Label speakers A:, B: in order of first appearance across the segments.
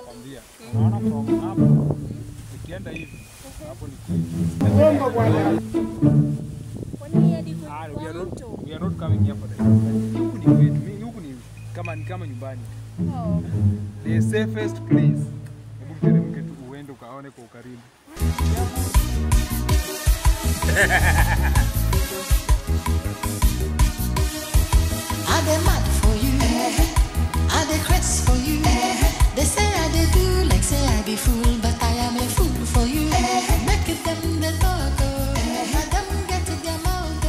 A: nakwambia. Unaona from hapo. Ukienda hivi hapo ni kwetu.
B: Kwani hadi
A: we are not coming here for that. Huku ni kwetu. Huku ni kama nyumbani.
B: Oh.
A: The safest place. Hebu teremke tu uende ukaone kwa ukaribu.
C: Are they mad for you? Are they crazy for you? They say I they do like say I be fool, but I am a fool for you. Make it them the talk, madam get to their mouth.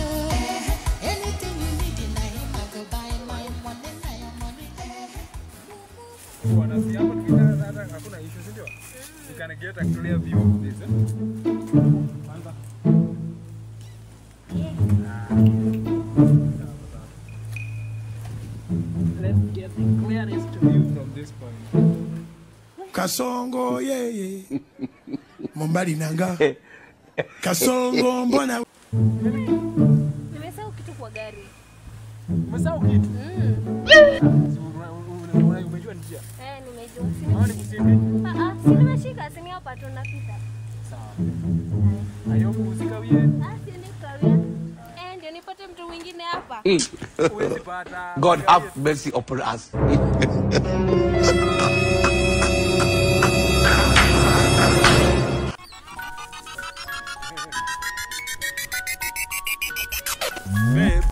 C: Anything you need in him, I go buy my money, my money.
A: Wanasi hapo tukitaka hakuna issue sio? You can get a clear view of this. Kwanza. Let's get the clearest view from this point.
D: Kasongo yeye. Mombali nanga. Kasongo mbona
B: Nimesahau kitu kwa gari.
A: Umesahau kitu? Umejua njia?
B: Nimejua.
A: Haoni kusini?
B: Si nimeshika sini hapa tu napita.
A: Sawa. Hayo usikawie.
B: Siende kukawia. Ndio nipate mtu mwingine hapa.
A: Uwezi pata.
E: God have mercy upon us.
A: Babe.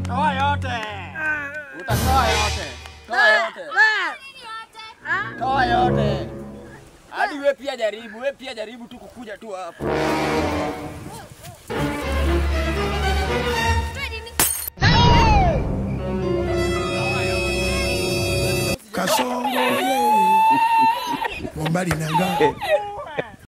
A: Toa yote. Utatoa yote. Toa yote. Toa yote. Hadi wewe pia jaribu tu kukuja tu hapo.
D: Kasongo yeye. Mombali nanga.